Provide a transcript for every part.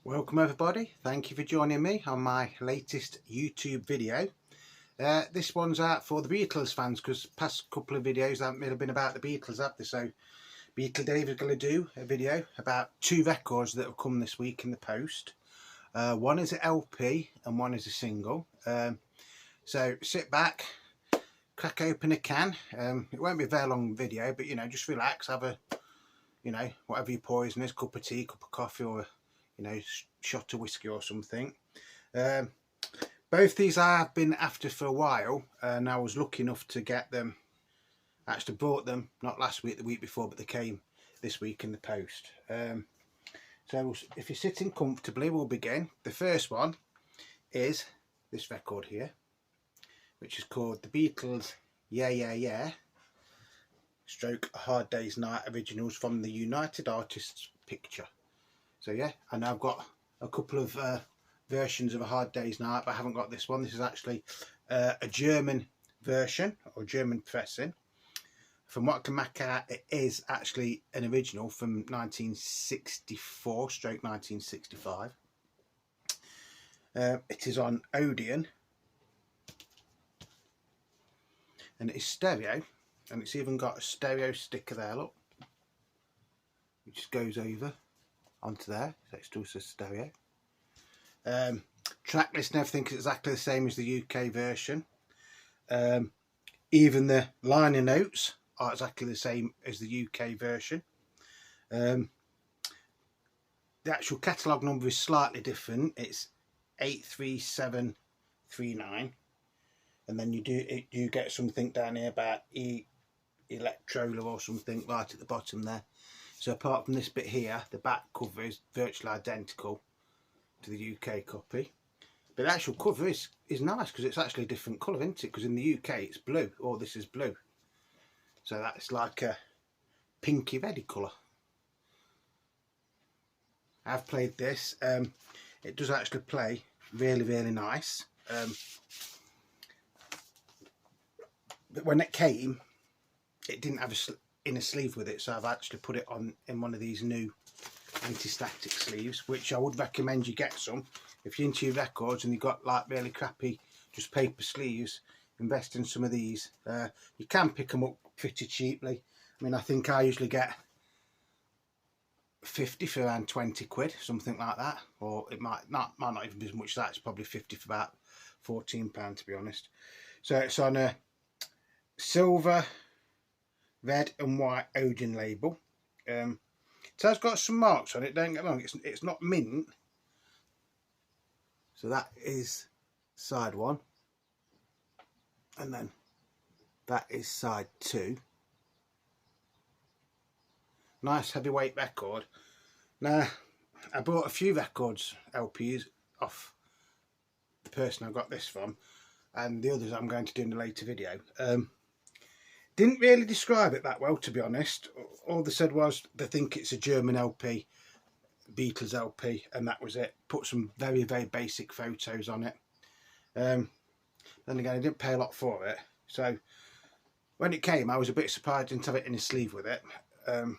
Welcome everybody, thank you for joining me on my latest YouTube video. This one's out for the Beatles fans because past couple of videos haven't really been about the Beatles, have they? So Beatle Dave is going to do a video about two records that have come this week in the post. One is an LP and one is a single. So sit back, crack open a can. It won't be a very long video, but just relax, have a whatever your poison is, cup of tea, cup of coffee, or shot of whiskey or something. Both these I have been after for a while, and I was lucky enough to get them. Actually bought them not last week, the week before, but they came this week in the post. So if you're sitting comfortably, we'll begin. The first one is this record here, which is called the Beatles Yeah stroke A Hard Day's Night originals from the United Artists picture. So yeah, and I've got a couple of versions of A Hard Day's Night, but I haven't got this one. This is actually a German version, or German pressing. From what I can make out, it is actually an original from 1964 stroke 1965. It is on Odeon, and it is stereo, and it's even got a stereo sticker there, look, which goes over onto there, so it still says stereo. Track list and everything is exactly the same as the UK version. Even the liner notes are exactly the same as the UK version. The actual catalogue number is slightly different. It's 83739, and then you get something down here about Electrola or something right at the bottom there. So apart from this bit here, the back cover is virtually identical to the UK copy. But the actual cover is nice because it's actually a different colour, isn't it? Because in the UK it's blue, or this is blue. So that's like a pinky reddy colour. I've played this. It does actually play really nice. But when it came, it didn't have a inner sleeve with it, so I've actually put it on in one of these new anti-static sleeves, which I would recommend you get some if you're into your records and you've got like really crappy just paper sleeves. Invest in some of these. You can pick them up pretty cheaply. I mean, I think I usually get 50 for around 20 quid, something like that, or it might not even be as much as that. It's probably 50 for about £14, to be honest. So it's on a silver, red and white Odeon label. It has got some marks on it, don't get me wrong, it's not mint. So that is side one, and then that is side two. Nice heavyweight record. Now, I bought a few records, LPs, off the person I got this from, and the others I'm going to do in a later video. Didn't really describe it that well, to be honest. All they said was they think it's a German LP, Beatles LP, and that was it. Put some very basic photos on it. Then again, I didn't pay a lot for it. So when it came, I was a bit surprised I didn't have it in a sleeve with it. But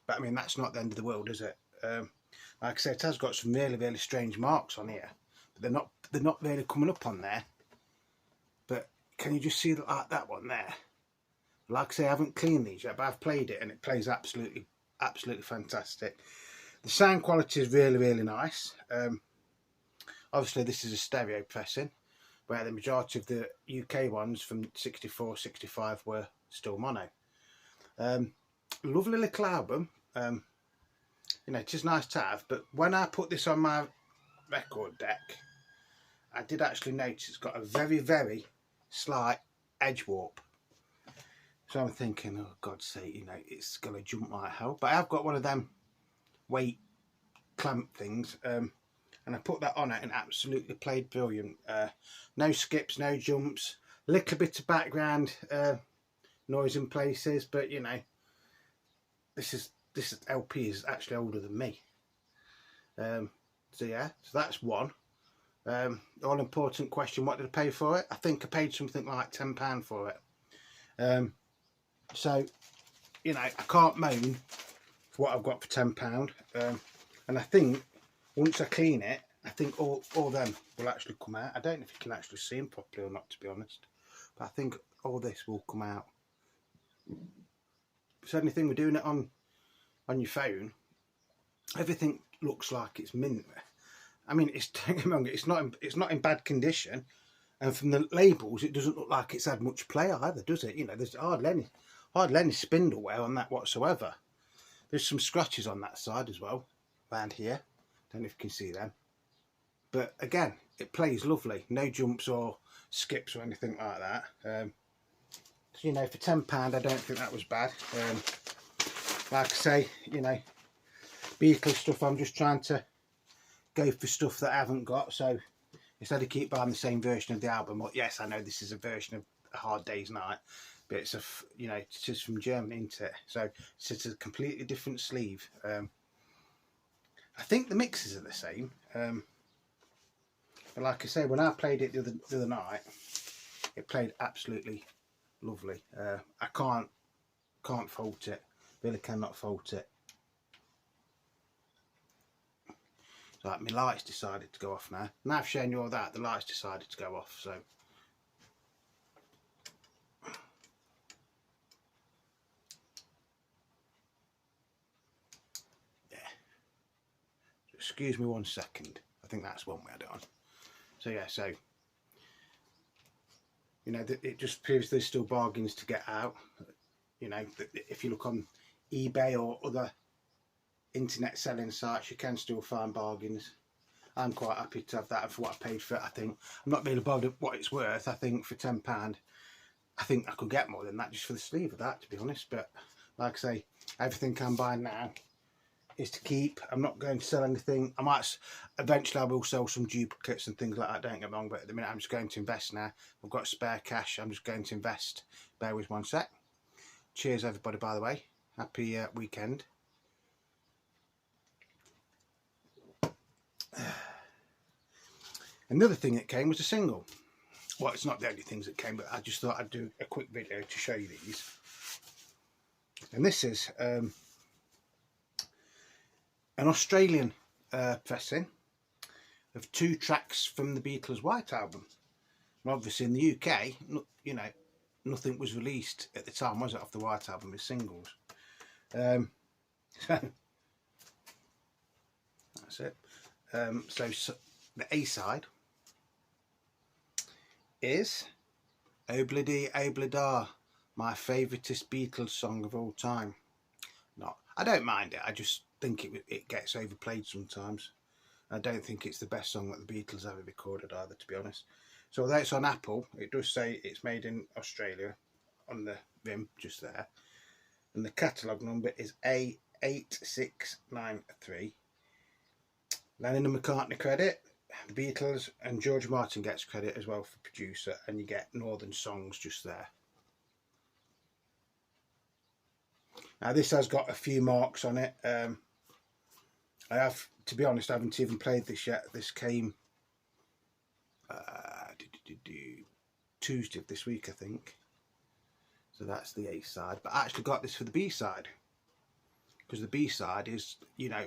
I mean, that's not the end of the world, is it? Like I said, it has got some really strange marks on here, but they're not really coming up on there. But can you just see that one there? Like I say, I haven't cleaned these yet, but I've played it and it plays absolutely fantastic. The sound quality is really nice. Obviously this is a stereo pressing, where the majority of the UK ones from 64, 65 were still mono. Lovely little album. It is nice to have, but when I put this on my record deck, I did actually notice it's got a very slight edge warp. So I'm thinking, oh God's sake, it's going to jump like hell. But I've got one of them weight clamp things, and I put that on it and absolutely played brilliant. No skips, no jumps, little bit of background noise in places, but this LP is actually older than me. So yeah, so that's one. All important question, what did I pay for it? I think I paid something like £10 for it. So I can't moan for what I've got for £10. And I think once I clean it, I think all them will actually come out. I don't know if you can actually see them properly or not, to be honest, but I think all this will come out. So anything we're doing it on your phone, everything looks like it's mint. I mean, don't get me wrong, it's not in bad condition, and from the labels, it doesn't look like it's had much play either, does it? You know, there's hardly any spindle wear on that whatsoever. There's some scratches on that side as well, around here. Don't know if you can see them. But again, it plays lovely. No jumps or skips or anything like that. So, you know, for £10, I don't think that was bad. Like I say, you know, Beatles stuff, I'm just trying to go for stuff that I haven't got. So instead of keep buying the same version of the album, well, yes, I know this is a version of A Hard Day's Night, but it's you know, it's just from Germany, isn't it? So it's a completely different sleeve. I think the mixes are the same. But like I say, when I played it the other night, it played absolutely lovely. I can't fault it. Really cannot fault it. Like, my lights decided to go off now. Now I've shown you all that, the lights decided to go off, so. Yeah. Excuse me 1 second. I think that's one we had it on. So yeah, so, you know, it just proves there's still bargains to get out. You know, if you look on eBay or other internet selling sites, you can still find bargains. I'm quite happy to have that for what I paid for it. I think I'm not really bothered what it's worth. I think for £10, I think I could get more than that just for the sleeve of that, to be honest. But like I say, everything I'm buying now is to keep. I'm not going to sell anything. I might eventually, I will sell some duplicates and things like that, don't get me wrong, but at the minute I'm just going to invest now. I've got spare cash, I'm just going to invest. Bear with 1 sec. Cheers everybody, by the way. Happy weekend. Another thing that came was a single. Well, it's not the only things that came, but I just thought I'd do a quick video to show you these. And this is an Australian pressing of 2 tracks from the Beatles White Album. And obviously in the UK, you know, nothing was released at the time, was it, off the White Album as singles. So that's it. So the A side is Obladi Oblada, my favouriteest Beatles song of all time. I don't mind it, I just think it gets overplayed sometimes. I don't think it's the best song that the Beatles ever recorded either, to be honest. So although it's on Apple, it does say it's made in Australia on the rim just there. And the catalogue number is A8693. Lennon and McCartney credit, the Beatles, and George Martin gets credit as well for producer, and you get Northern Songs just there. Now this has got a few marks on it. I have, to be honest, I haven't even played this yet. This came Tuesday of this week, I think. So that's the A side. But I actually got this for the B side, because the B side is, you know,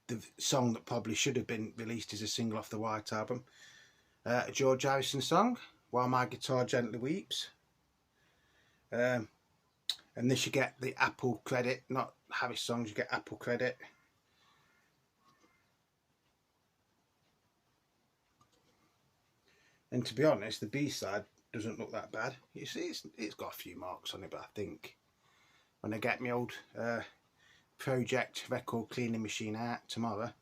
the song that probably should have been released as a single off the White Album. A George Harrison song, While My Guitar Gently Weeps. And this you get the Apple credit, not Harris songs, you get Apple credit. And to be honest, the B-side doesn't look that bad. You see, it's got a few marks on it, but I think when I get my old project record cleaning machine out tomorrow, I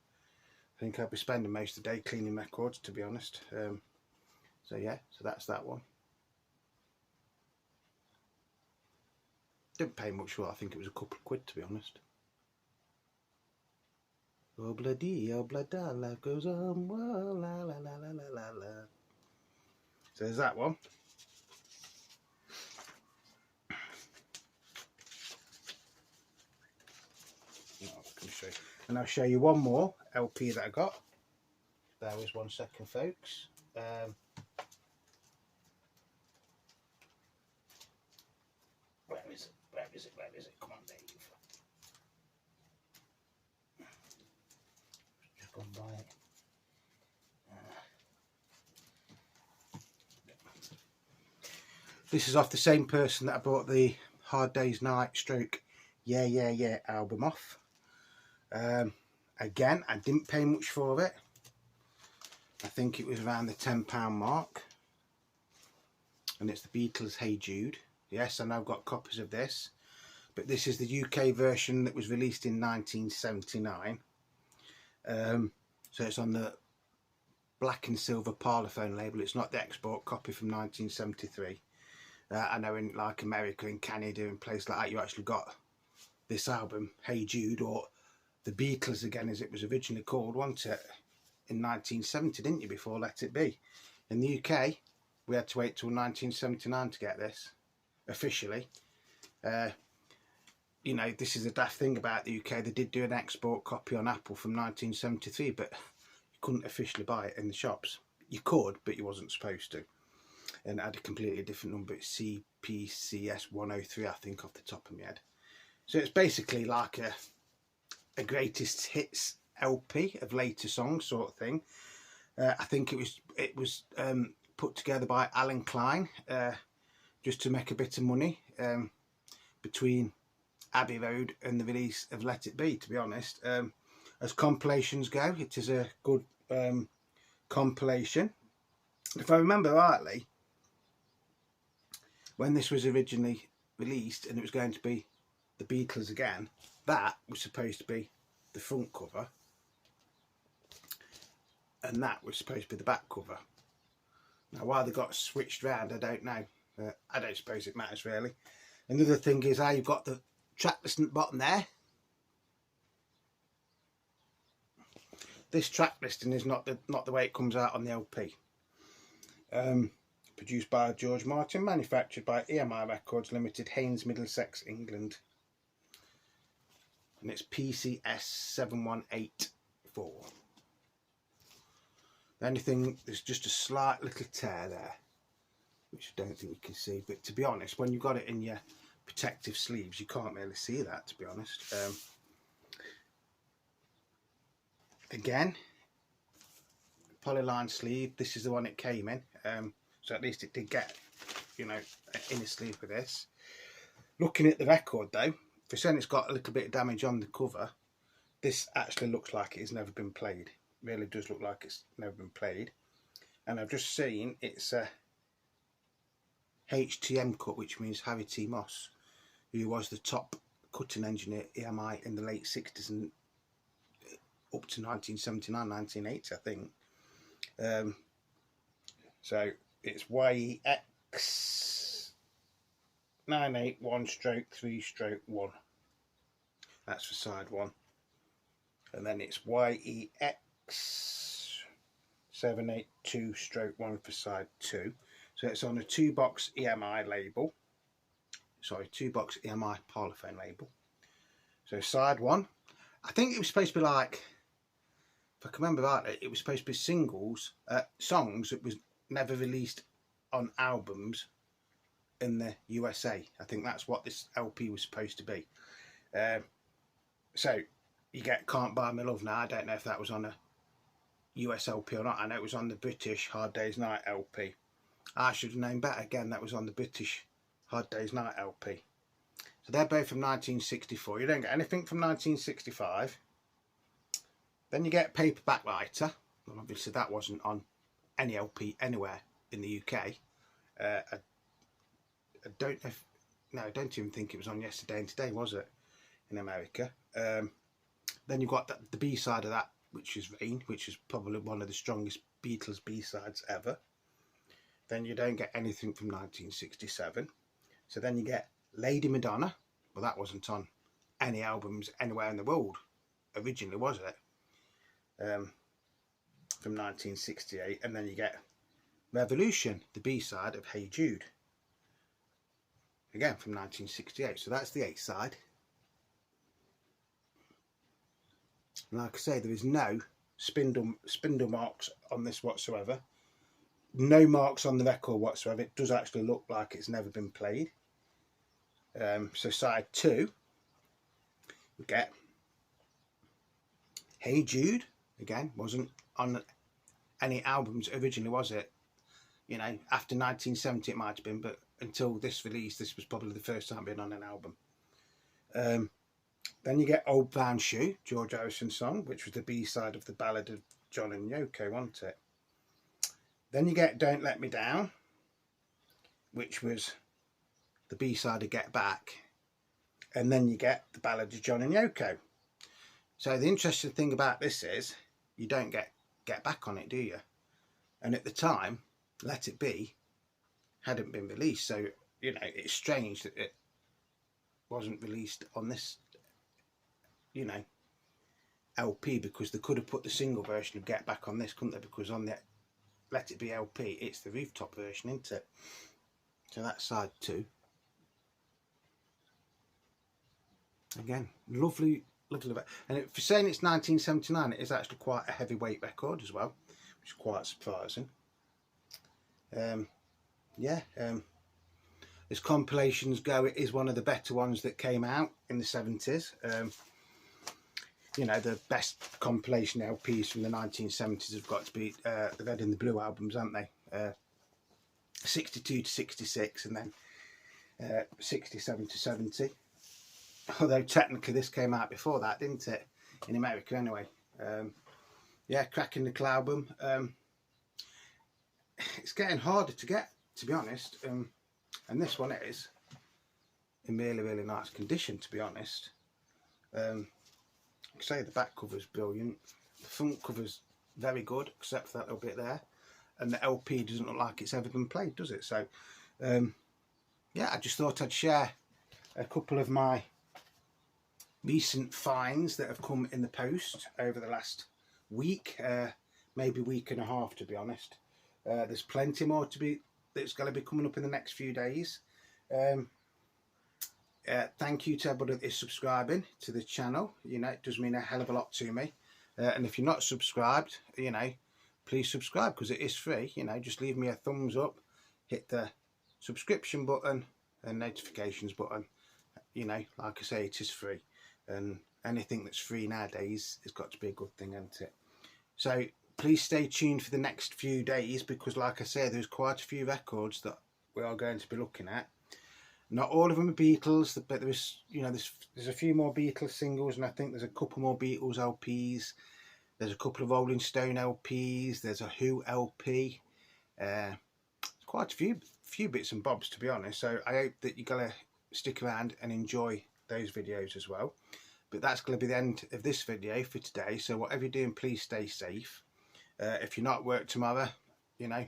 think I'll be spending most of the day cleaning records, to be honest. So yeah, so that's that one. Didn't pay much for it, I think it was a couple of quid, to be honest. Oh bloody, oh blada, life goes on, whoa, la la la la la la la. So there's that one. And I'll show you one more LP that I got. There was 1 second, folks. Where is it? Where is it? Where is it? Come on, Dave. Just gone buy it. This is off the same person that I bought the Hard Day's Night stroke Yeah Yeah Yeah album off. Again, I didn't pay much for it. I think it was around the £10 mark. And it's the Beatles Hey Jude. Yes, and I've got copies of this. But this is the UK version that was released in 1979. So it's on the black and silver Parlophone label. It's not the export copy from 1973. I know in like America and Canada and places like that, you actually got this album, Hey Jude, or the Beatles again, as it was originally called, wasn't it? In 1970, didn't you, before Let It Be? In the UK, we had to wait till 1979 to get this, officially. You know, this is a daft thing about the UK. They did do an export copy on Apple from 1973, but you couldn't officially buy it in the shops. You could, but you wasn't supposed to. And it had a completely different number. It's CPCS 103, I think, off the top of my head. So it's basically like a greatest hits LP of later songs sort of thing. I think it was put together by Alan Klein just to make a bit of money between Abbey Road and the release of Let It Be, to be honest. As compilations go, it is a good compilation. If I remember rightly, when this was originally released and it was going to be the Beatles again, that was supposed to be the front cover and that was supposed to be the back cover. Now why they got switched round, I don't know. I don't suppose it matters really. Another thing is how you've got the track list at the bottom there. This track listing is not the way it comes out on the LP. Produced by George Martin, manufactured by EMI Records Limited, Haynes, Middlesex, England. And it's PCS 7184. The only thing, there's just a slight little tear there, which I don't think you can see. But to be honest, when you've got it in your protective sleeves, you can't really see that, to be honest. Again, polyline sleeve. This is the one it came in. So at least it did get, you know, an inner sleeve with this. Looking at the record though, for saying it's got a little bit of damage on the cover, this actually looks like it has never been played. It really does look like it's never been played. And I've just seen it's a HTM cut, which means Harry T. Moss, who was the top cutting engineer at EMI in the late 60s and up to 1979, 1980, I think. So it's YEX 981/3/1. That's for side one. And then it's YEX 782/1 for side two. So it's on a 2-box EMI label. Sorry, 2-box EMI Parlophone label. So side one, I think it was supposed to be like, if I can remember right, it was supposed to be singles, songs that was never released on albums in the USA. I think that's what this LP was supposed to be. So you get Can't Buy Me Love Now. I don't know if that was on a US LP or not. I know it was on the British Hard Day's Night LP. I should have known better. Again, that was on the British Hard Day's Night LP. So they're both from 1964. You don't get anything from 1965. Then you get Paperback Writer. Well, obviously that wasn't on any LP anywhere in the UK. I don't know if, no, I don't even think it was on Yesterday and Today, was it, in America? Then you've got the B-side of that, which is Rain, which is probably one of the strongest Beatles B-sides ever. Then you don't get anything from 1967. So then you get Lady Madonna. Well, that wasn't on any albums anywhere in the world originally, was it? From 1968. And then you get Revolution, the B-side of Hey Jude. Again, from 1968. So that's the A-side. Like I say, there is no spindle marks on this whatsoever. No marks on the record whatsoever. It does actually look like it's never been played. So side two, we get Hey Jude, again, wasn't on any albums originally, was it? You know, after 1970 it might have been, but until this release, this was probably the first time being on an album. Then you get Old Brown Shoe, George Harrison's song, which was the B-side of the Ballad of John and Yoko, wasn't it? Then you get Don't Let Me Down, which was the B-side of Get Back. And then you get the Ballad of John and Yoko. So the interesting thing about this is you don't get back on it, do you? And at the time, Let It Be hadn't been released. So, you know, it's strange that it wasn't released on this, you know, LP, because they could have put the single version of Get Back on this, couldn't they? Because on the Let It Be LP, it's the rooftop version, isn't it? So that's side 2. Again, lovely, lovely. And for saying it's 1979, it is actually quite a heavyweight record as well, which is quite surprising. As compilations go, it is one of the better ones that came out in the 70s. You know, the best compilation LPs from the 1970s have got to be the Red and the Blue albums, haven't they? 62 to 66, and then 67 to 70. Although technically this came out before that, didn't it? In America anyway. Yeah, cracking little album. It's getting harder to get, to be honest. And this one is in really, really nice condition, to be honest. Like I say, the back cover's brilliant. The front cover's very good, except for that little bit there. And the LP doesn't look like it's ever been played, does it? So, yeah, I just thought I'd share a couple of my recent finds that have come in the post over the last week, maybe week and a half, to be honest. There's plenty more that's going to be coming up in the next few days. Thank you to everybody that is subscribing to the channel. You know, it does mean a hell of a lot to me. And if you're not subscribed, you know, please subscribe, because it is free. You know, just leave me a thumbs up, hit the subscription button and notifications button. You know, like I say, it is free, and anything that's free nowadays has got to be a good thing, hasn't it? So please stay tuned for the next few days, because like I say, there's quite a few records that we are going to be looking at. Not all of them are Beatles, but there's, you know, there's a few more Beatles singles, and I think there's a couple more Beatles LPs. There's a couple of Rolling Stone LPs. There's a Who LP. Quite a few bits and bobs, to be honest. So I hope that you're gonna stick around and enjoy those videos as well. But that's going to be the end of this video for today. So whatever you're doing, please stay safe. If you're not at work tomorrow, you know,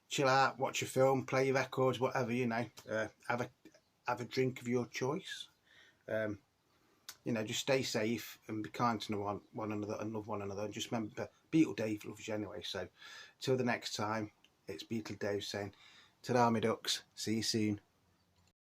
chill out, watch a film, play your records, whatever, you know. Have a drink of your choice. You know, just stay safe and be kind to one another and love one another. And just remember, Beatle Dave loves you anyway. So till the next time, it's Beatle Dave saying, ta-da, me ducks. See you soon.